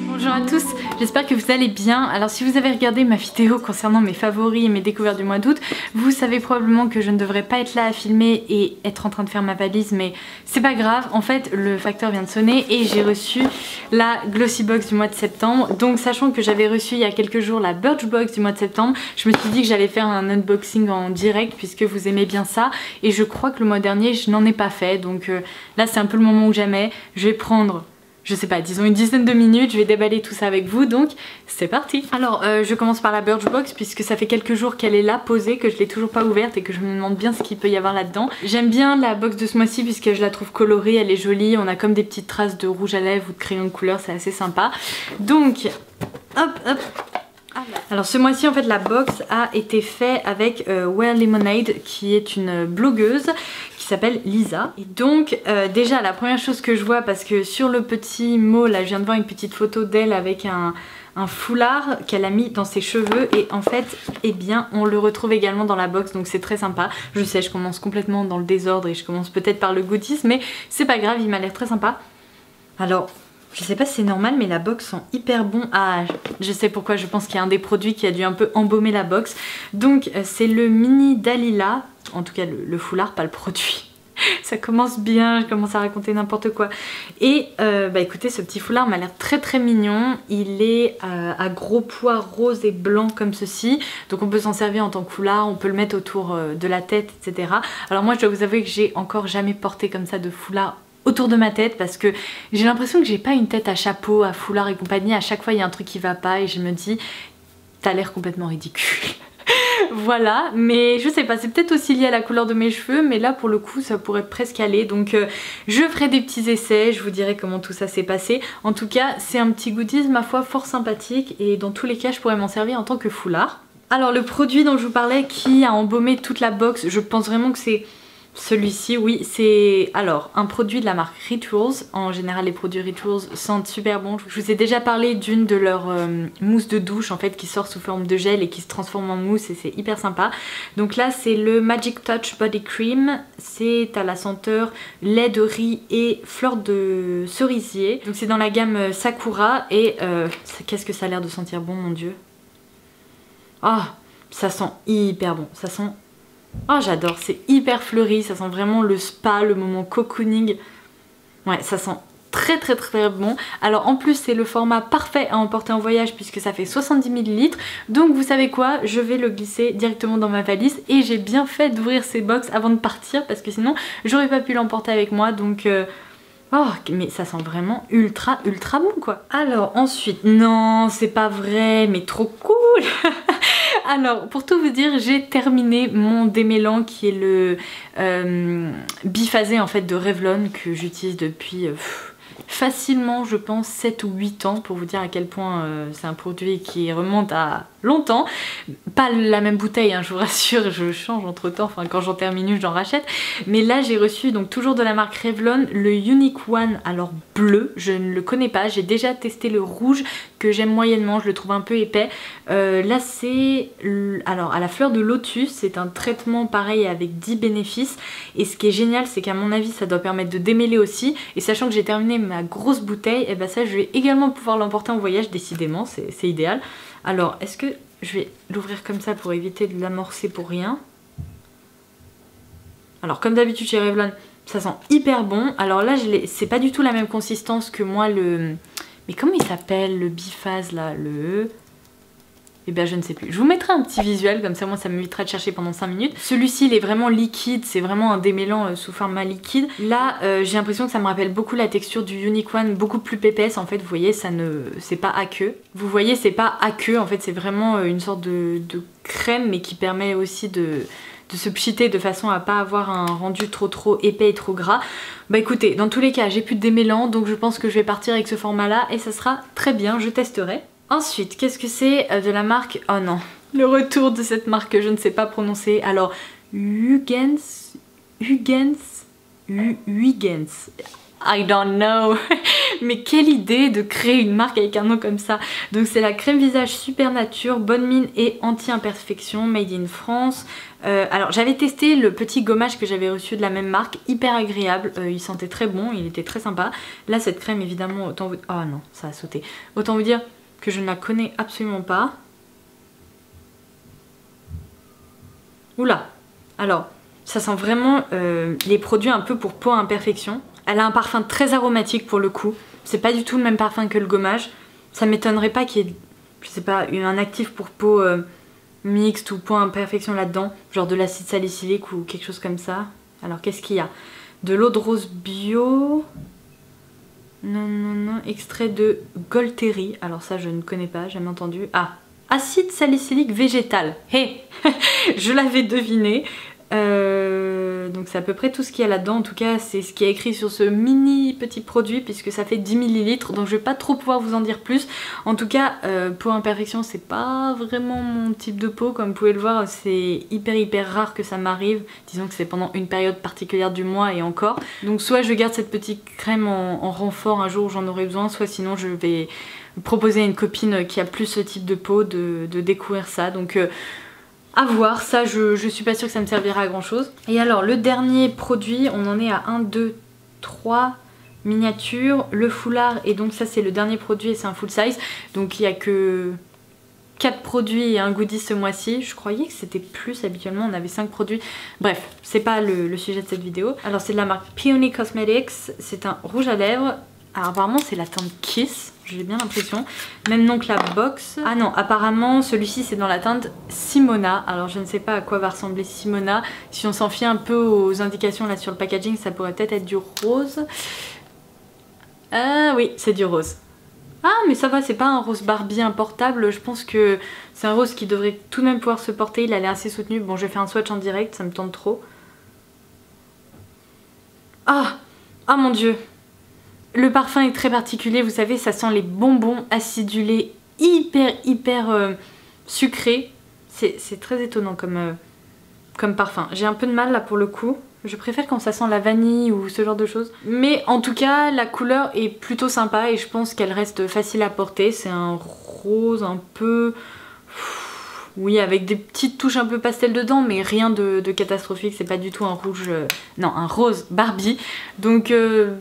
Bonjour à tous, j'espère que vous allez bien. Alors si vous avez regardé ma vidéo concernant mes favoris et mes découvertes du mois d'août, vous savez probablement que je ne devrais pas être là à filmer et être en train de faire ma valise, mais c'est pas grave. En fait, le facteur vient de sonner et j'ai reçu la Glossy Box du mois de septembre. Donc sachant que j'avais reçu il y a quelques jours la Birchbox du mois de septembre, je me suis dit que j'allais faire un unboxing en direct puisque vous aimez bien ça. Et je crois que le mois dernier, je n'en ai pas fait. Donc là, c'est un peu le moment ou jamais. Je vais prendre... je sais pas, disons une dizaine de minutes, je vais déballer tout ça avec vous, donc c'est parti. Alors je commence par la Birchbox puisque ça fait quelques jours qu'elle est là posée, que je l'ai toujours pas ouverte et que je me demande bien ce qu'il peut y avoir là-dedans. J'aime bien la box de ce mois-ci puisque je la trouve colorée, elle est jolie, on a comme des petites traces de rouge à lèvres ou de crayon de couleur, c'est assez sympa. Donc, hop hop. Alors ce mois-ci en fait la box a été faite avec Wear Lemonade qui est une blogueuse qui s'appelle Lisa. Et donc déjà la première chose que je vois, parce que sur le petit mot là je viens de voir une petite photo d'elle avec un foulard qu'elle a mis dans ses cheveux, et en fait eh bien on le retrouve également dans la box, donc c'est très sympa. Je sais, je commence complètement dans le désordre et je commence peut-être par le goodies, mais c'est pas grave, il m'a l'air très sympa. Alors je sais pas si c'est normal, mais la box sent hyper bon. Ah, je sais pourquoi, je pense qu'il y a un des produits qui a dû un peu embaumer la box. Donc c'est le mini Dalila, en tout cas le foulard, pas le produit. Ça commence bien, je commence à raconter n'importe quoi. Et bah écoutez, ce petit foulard m'a l'air très très mignon. Il est à gros pois rose et blanc comme ceci. Donc on peut s'en servir en tant que foulard, on peut le mettre autour de la tête, etc. Alors moi je dois vous avouer que j'ai encore jamais porté comme ça de foulard autour de ma tête, parce que j'ai l'impression que j'ai pas une tête à chapeau, à foulard et compagnie. À chaque fois il y a un truc qui va pas et je me dis t'as l'air complètement ridicule. Voilà, mais je sais pas, c'est peut-être aussi lié à la couleur de mes cheveux, mais là pour le coup ça pourrait presque aller. Donc je ferai des petits essais, je vous dirai comment tout ça s'est passé. En tout cas c'est un petit goodies ma foi fort sympathique, et dans tous les cas je pourrais m'en servir en tant que foulard. Alors le produit dont je vous parlais qui a embaumé toute la box, je pense vraiment que c'est celui-ci. Oui, c'est alors un produit de la marque Rituals. En général les produits Rituals sentent super bon. Je vous ai déjà parlé d'une de leurs mousses de douche en fait qui sort sous forme de gel et qui se transforme en mousse, et c'est hyper sympa. Donc là c'est le Magic Touch Body Cream, c'est à la senteur lait de riz et fleur de cerisier. Donc c'est dans la gamme Sakura, et qu'est-ce que ça a l'air de sentir bon, mon dieu. Ah, ça sent hyper bon, ça sent... oh j'adore, c'est hyper fleuri, ça sent vraiment le spa, le moment cocooning. Ouais, ça sent très très très bon. Alors en plus c'est le format parfait à emporter en voyage puisque ça fait 70 ml. Donc vous savez quoi, je vais le glisser directement dans ma valise, et j'ai bien fait d'ouvrir ces box avant de partir parce que sinon j'aurais pas pu l'emporter avec moi. Donc oh, mais ça sent vraiment ultra ultra bon quoi. Alors ensuite, non c'est pas vrai, mais trop cool. Alors pour tout vous dire, j'ai terminé mon démêlant qui est le biphasé en fait de Revlon, que j'utilise depuis facilement je pense 7 ou 8 ans, pour vous dire à quel point c'est un produit qui remonte à longtemps. Pas la même bouteille hein, je vous rassure, je change entre temps, enfin quand j'en termine une j'en rachète. Mais là j'ai reçu donc toujours de la marque Revlon le Unique One, alors bleu, je ne le connais pas, j'ai déjà testé le rouge que j'aime moyennement, je le trouve un peu épais. Là c'est alors à la fleur de lotus, c'est un traitement pareil avec 10 bénéfices, et ce qui est génial c'est qu'à mon avis ça doit permettre de démêler aussi, et sachant que j'ai terminé ma grosse bouteille, et ben ça je vais également pouvoir l'emporter en voyage, décidément c'est idéal. Alors est-ce que je vais l'ouvrir comme ça pour éviter de l'amorcer pour rien. Alors comme d'habitude chez Revlon ça sent hyper bon. Alors là c'est pas du tout la même consistance que moi le... mais comment il s'appelle le biphase là, le... eh bien je ne sais plus. Je vous mettrai un petit visuel, comme ça moi ça m'évitera de chercher pendant 5 minutes. Celui-ci il est vraiment liquide, c'est vraiment un démêlant sous format liquide. Là j'ai l'impression que ça me rappelle beaucoup la texture du Unique One, beaucoup plus pépaisse en fait. Vous voyez, ça ne... c'est pas aqueux. Vous voyez, c'est pas aqueux en fait, c'est vraiment une sorte de crème, mais qui permet aussi de se pchiter de façon à pas avoir un rendu trop épais et trop gras. Bah écoutez, dans tous les cas j'ai plus de démêlant, donc je pense que je vais partir avec ce format là et ça sera très bien, je testerai. Ensuite, qu'est-ce que c'est de la marque... oh non, le retour de cette marque que je ne sais pas prononcer. Alors, Huygens, I don't know. Mais quelle idée de créer une marque avec un nom comme ça. Donc c'est la crème visage Super Nature, bonne mine et anti-imperfection, made in France. Alors j'avais testé le petit gommage que j'avais reçu de la même marque, hyper agréable, il sentait très bon, il était très sympa. Là cette crème évidemment, autant vous... Oh non, ça a sauté. Autant vous dire que je ne la connais absolument pas. Oula. Alors, ça sent vraiment les produits un peu pour peau à imperfection. Elle a un parfum très aromatique pour le coup. C'est pas du tout le même parfum que le gommage. Ça m'étonnerait pas qu'il y ait, je sais pas, un actif pour peau... mixte ou point imperfection là-dedans, genre de l'acide salicylique ou quelque chose comme ça. Alors qu'est-ce qu'il y a? De l'eau de rose bio, non, extrait de Golteri, alors ça je ne connais pas, jamais entendu. Ah, acide salicylique végétal, hé je l'avais deviné. Donc c'est à peu près tout ce qu'il y a là-dedans, en tout cas c'est ce qui est écrit sur ce mini petit produit puisque ça fait 10 ml, donc je vais pas trop pouvoir vous en dire plus. En tout cas peau imperfection c'est pas vraiment mon type de peau, comme vous pouvez le voir c'est hyper rare que ça m'arrive, disons que c'est pendant une période particulière du mois et encore. Donc soit je garde cette petite crème en renfort un jour où j'en aurai besoin, soit sinon je vais proposer à une copine qui a plus ce type de peau de découvrir ça. Donc à voir, ça je suis pas sûre que ça me servira à grand chose. Et alors le dernier produit, on en est à 1, 2, 3 miniatures, le foulard, et donc ça c'est le dernier produit et c'est un full size. Donc il n'y a que 4 produits et un goodie ce mois-ci. Je croyais que c'était plus, habituellement on avait 5 produits. Bref, c'est pas le sujet de cette vidéo. Alors c'est de la marque Peony Cosmetics, c'est un rouge à lèvres. Alors apparemment c'est la teinte Kiss, j'ai bien l'impression. Même nom que la box. Ah non, apparemment celui-ci c'est dans la teinte Simona. Alors je ne sais pas à quoi va ressembler Simona. Si on s'en fie un peu aux indications là sur le packaging, ça pourrait peut-être être du rose. Ah oui, c'est du rose. Ah mais ça va, c'est pas un rose Barbie importable. Je pense que c'est un rose qui devrait tout de même pouvoir se porter. Il a l'air assez soutenu. Bon, je vais faire un swatch en direct, ça me tente trop. Ah, ah mon dieu. Le parfum est très particulier, vous savez, ça sent les bonbons acidulés hyper sucrés. C'est très étonnant comme parfum. J'ai un peu de mal là pour le coup. Je préfère quand ça sent la vanille ou ce genre de choses. Mais en tout cas, la couleur est plutôt sympa et je pense qu'elle reste facile à porter. C'est un rose un peu... Oui, avec des petites touches un peu pastel dedans, mais rien de catastrophique. C'est pas du tout un rouge... Non, un rose Barbie. Donc,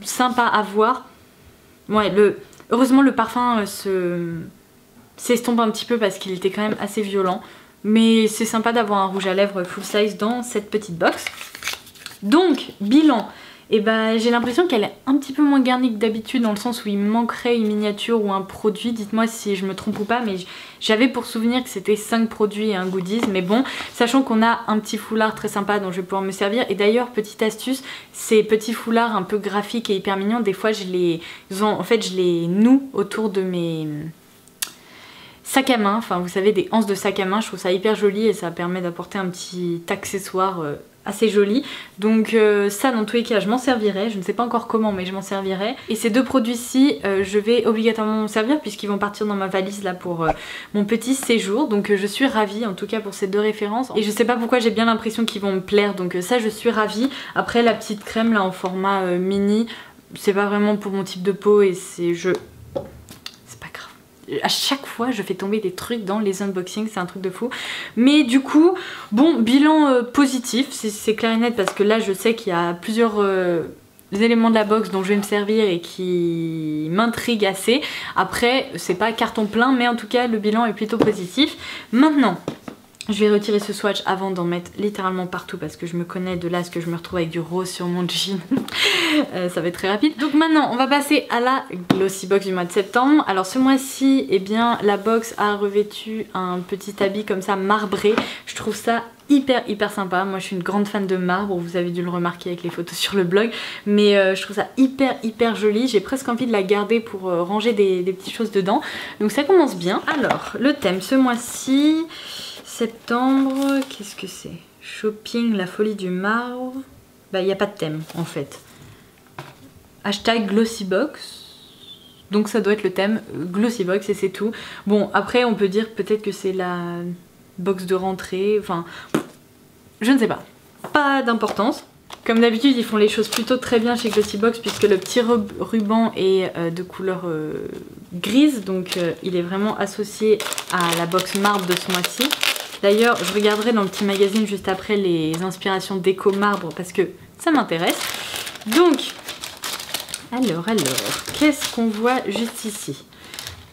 sympa à voir. Ouais, heureusement, le parfum s'estompe un petit peu parce qu'il était quand même assez violent. Mais c'est sympa d'avoir un rouge à lèvres full size dans cette petite box. Donc, bilan. Et bah, j'ai l'impression qu'elle est un petit peu moins garnie que d'habitude, dans le sens où il manquerait une miniature ou un produit. Dites-moi si je me trompe ou pas, mais j'avais pour souvenir que c'était 5 produits et un goodies. Mais bon, sachant qu'on a un petit foulard très sympa dont je vais pouvoir me servir. Et d'ailleurs, petite astuce, ces petits foulards un peu graphiques et hyper mignons, des fois je les noue autour de mes sacs à main. Enfin, vous savez, des anses de sac à main. Je trouve ça hyper joli et ça permet d'apporter un petit accessoire assez joli. Donc ça, dans tous les cas, je m'en servirai. Je ne sais pas encore comment, mais je m'en servirai. Et ces deux produits-ci, je vais obligatoirement m'en servir puisqu'ils vont partir dans ma valise là pour mon petit séjour. Donc je suis ravie en tout cas pour ces deux références. Et je sais pas pourquoi, j'ai bien l'impression qu'ils vont me plaire. Donc ça, je suis ravie. Après, la petite crème là en format mini, c'est pas vraiment pour mon type de peau et c'est pas grave. À chaque fois je fais tomber des trucs dans les unboxings, c'est un truc de fou. Mais du coup, bon, bilan positif, c'est clair et net parce que là je sais qu'il y a plusieurs éléments de la box dont je vais me servir et qui m'intriguent assez. Après, c'est pas carton plein, mais en tout cas le bilan est plutôt positif. Maintenant, je vais retirer ce swatch avant d'en mettre littéralement partout parce que je me connais de là à ce que je me retrouve avec du rose sur mon jean. Ça va être très rapide. Donc maintenant on va passer à la Glossy Box du mois de septembre. Alors ce mois-ci, eh bien la box a revêtu un petit habit comme ça marbré. Je trouve ça hyper sympa. Moi je suis une grande fan de marbre, vous avez dû le remarquer avec les photos sur le blog. Mais je trouve ça hyper joli. J'ai presque envie de la garder pour ranger des petites choses dedans. Donc ça commence bien. Alors le thème ce mois-ci... Septembre, qu'est-ce que c'est? Shopping, la folie du marbre. Bah, il n'y a pas de thème en fait. Hashtag Glossybox. Donc ça doit être le thème Glossybox et c'est tout. Bon, après on peut dire peut-être que c'est la box de rentrée. Enfin, je ne sais pas. Pas d'importance. Comme d'habitude, ils font les choses plutôt très bien chez Glossybox puisque le petit ruban est de couleur grise, donc il est vraiment associé à la box marbre de ce mois-ci. D'ailleurs, je regarderai dans le petit magazine juste après les inspirations déco marbre parce que ça m'intéresse. Donc, alors, qu'est-ce qu'on voit juste ici?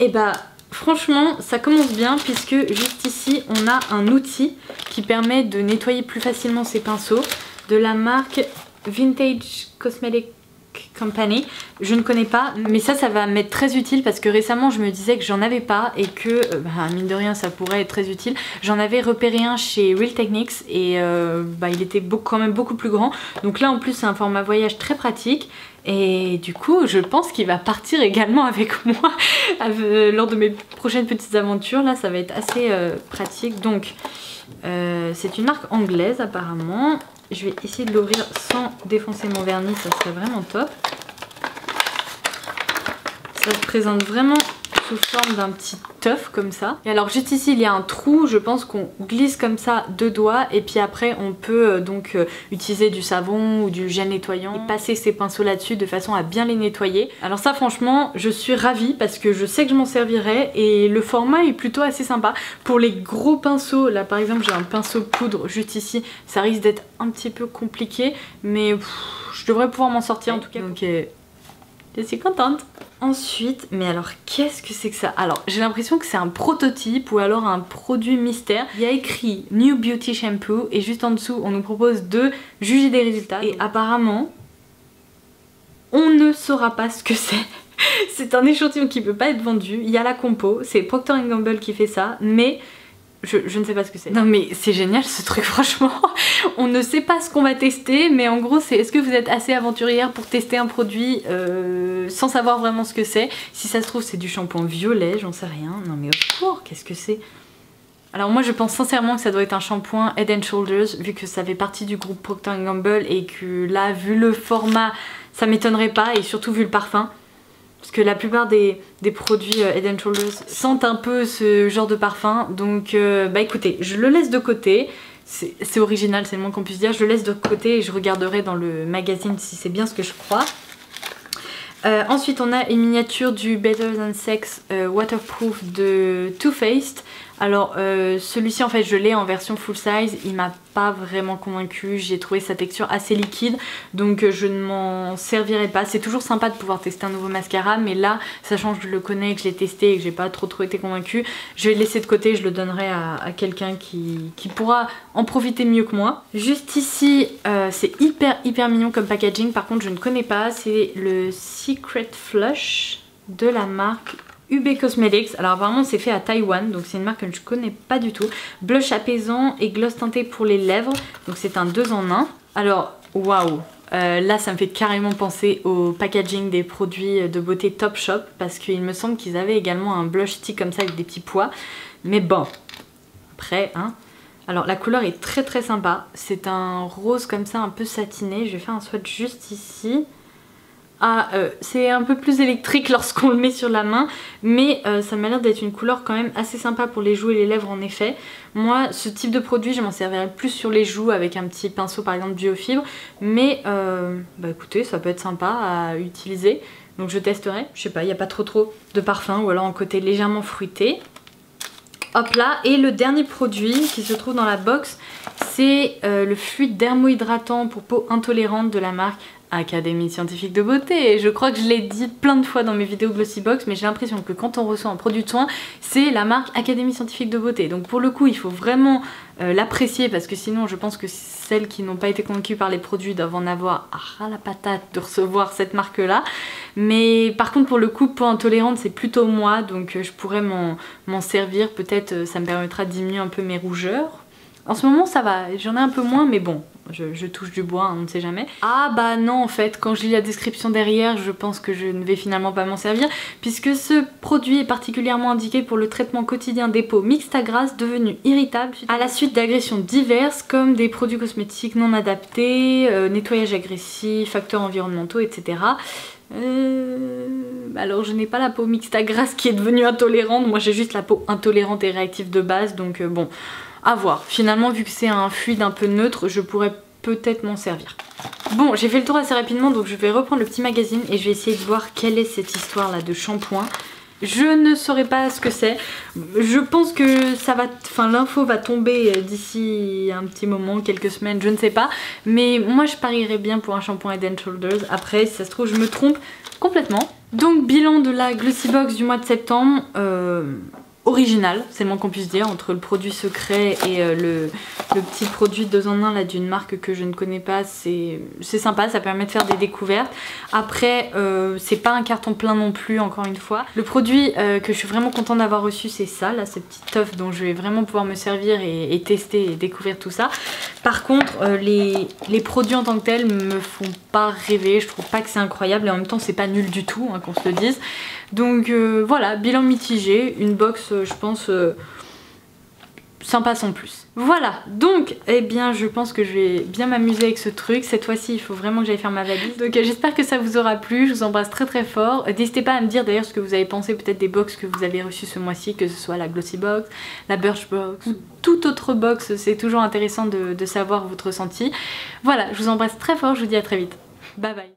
Eh bah, franchement, ça commence bien puisque juste ici, on a un outil qui permet de nettoyer plus facilement ses pinceaux de la marque Vintage Cosmetic Company. Je ne connais pas, mais ça va m'être très utile parce que récemment je me disais que j'en avais pas et que mine de rien ça pourrait être très utile. J'en avais repéré un chez Real Techniques et il était quand même beaucoup plus grand. Donc là en plus c'est un format voyage très pratique. Et du coup je pense qu'il va partir également avec moi lors de mes prochaines petites aventures. Là ça va être assez pratique. Donc c'est une marque anglaise apparemment. Je vais essayer de l'ouvrir sans défoncer mon vernis, ça serait vraiment top. Ça se présente vraiment sous forme d'un petit teuf comme ça. Et alors juste ici il y a un trou, je pense qu'on glisse comme ça 2 doigts et puis après on peut utiliser du savon ou du gel nettoyant et passer ses pinceaux là-dessus de façon à bien les nettoyer. Alors ça franchement je suis ravie parce que je sais que je m'en servirai et le format est plutôt assez sympa. Pour les gros pinceaux, là par exemple j'ai un pinceau poudre juste ici, ça risque d'être un petit peu compliqué mais je devrais pouvoir m'en sortir en tout cas. Donc je suis contente. Ensuite, mais alors qu'est-ce que c'est que ça? Alors j'ai l'impression que c'est un prototype ou alors un produit mystère. Il y a écrit New Beauty Shampoo et juste en dessous on nous propose de juger des résultats. Et apparemment on ne saura pas ce que c'est. C'est un échantillon qui peut pas être vendu. Il y a la compo, c'est Procter & Gamble qui fait ça, mais je ne sais pas ce que c'est. Non mais c'est génial ce truc franchement. On ne sait pas ce qu'on va tester mais en gros c'est est-ce que vous êtes assez aventurière pour tester un produit sans savoir vraiment ce que c'est. Si ça se trouve c'est du shampoing violet, j'en sais rien. Non mais au secours, qu'est-ce que c'est? Alors moi je pense sincèrement que ça doit être un shampoing Head & Shoulders vu que ça fait partie du groupe Procter & Gamble et que là vu le format ça m'étonnerait pas et surtout vu le parfum. Parce que la plupart des produits Head & Shoulders sentent un peu ce genre de parfum. Donc écoutez, je le laisse de côté. C'est original, c'est le moins qu'on puisse dire. Je le laisse de côté et je regarderai dans le magazine si c'est bien ce que je crois. Ensuite on a une miniature du Better Than Sex Waterproof de Too Faced. Alors celui-ci en fait je l'ai en version full size, il m'a pas vraiment convaincue, j'ai trouvé sa texture assez liquide donc je ne m'en servirai pas. C'est toujours sympa de pouvoir tester un nouveau mascara mais là sachant que je le connais, que je l'ai testé et que j'ai pas trop été convaincue, je vais le laisser de côté, je le donnerai à quelqu'un qui pourra en profiter mieux que moi. Juste ici c'est hyper mignon comme packaging, par contre je ne connais pas, c'est le Secret Flush de la marque UB Cosmetics. Alors apparemment c'est fait à Taïwan, donc c'est une marque que je connais pas du tout. Blush apaisant et gloss teinté pour les lèvres, donc c'est un 2 en 1. Alors waouh, là ça me fait carrément penser au packaging des produits de beauté Topshop parce qu'il me semble qu'ils avaient également un blush stick comme ça avec des petits pois. Mais bon, après hein. Alors la couleur est très sympa, c'est un rose comme ça un peu satiné. Je vais faire un swatch juste ici. Ah, c'est un peu plus électrique lorsqu'on le met sur la main, mais ça m'a l'air d'être une couleur quand même assez sympa pour les joues et les lèvres en effet. Moi, ce type de produit, je m'en servirais plus sur les joues avec un petit pinceau par exemple Duofibres, mais écoutez, ça peut être sympa à utiliser, donc je testerai. Je sais pas, il n'y a pas trop de parfum ou alors un côté légèrement fruité. Hop là, et le dernier produit qui se trouve dans la box, c'est le fluide dermo-hydratant pour peau intolérante de la marque Académie Scientifique de Beauté. Et je crois que je l'ai dit plein de fois dans mes vidéos Glossybox, mais j'ai l'impression que quand on reçoit un produit de soin, c'est la marque Académie Scientifique de Beauté. Donc pour le coup, il faut vraiment l'apprécier parce que sinon je pense que celles qui n'ont pas été convaincues par les produits doivent en avoir à la patate de recevoir cette marque là. Mais par contre pour le coup, peau intolérante c'est plutôt moi, donc je pourrais m'en servir. Peut-être ça me permettra de diminuer un peu mes rougeurs. En ce moment ça va, j'en ai un peu moins mais bon, je touche du bois, on ne sait jamais. Ah bah non en fait, quand je lis la description derrière, je pense que je ne vais finalement pas m'en servir puisque ce produit est particulièrement indiqué pour le traitement quotidien des peaux mixtes à grasses devenues irritables à la suite d'agressions diverses comme des produits cosmétiques non adaptés, nettoyage agressif, facteurs environnementaux, etc. Alors je n'ai pas la peau mixte à grasse qui est devenue intolérante, moi j'ai juste la peau intolérante et réactive de base, donc bon, à voir. Finalement vu que c'est un fluide un peu neutre, je pourrais peut-être m'en servir. Bon, j'ai fait le tour assez rapidement, donc je vais reprendre le petit magazine et je vais essayer de voir quelle est cette histoire là de shampoing. Je ne saurais pas ce que c'est. Je pense que ça va, enfin l'info va tomber d'ici un petit moment, quelques semaines, je ne sais pas. Mais moi je parierais bien pour un shampoing Head & Shoulders. Après, si ça se trouve, je me trompe complètement. Donc bilan de la Glossy Box du mois de septembre. Original, c'est le moins qu'on puisse dire, entre le produit secret et le petit produit 2 en 1 là d'une marque que je ne connais pas. C'est sympa, ça permet de faire des découvertes. Après, c'est pas un carton plein non plus, encore une fois. Le produit que je suis vraiment contente d'avoir reçu, c'est ça, là, cette petite teuf dont je vais vraiment pouvoir me servir et tester et découvrir tout ça. Par contre, les produits en tant que tels me font pas rêver, je trouve pas que c'est incroyable et en même temps c'est pas nul du tout, hein, qu'on se le dise. Donc voilà, bilan mitigé, une box je pense sympa sans plus. Voilà, donc eh bien je pense que je vais bien m'amuser avec ce truc. Cette fois-ci il faut vraiment que j'aille faire ma valise. Donc j'espère que ça vous aura plu, je vous embrasse très très fort. N'hésitez pas à me dire d'ailleurs ce que vous avez pensé peut-être des box que vous avez reçues ce mois-ci, que ce soit la Glossy Box, la Birchbox ou toute autre box. C'est toujours intéressant de savoir votre ressenti. Voilà, je vous embrasse très fort, je vous dis à très vite. Bye bye.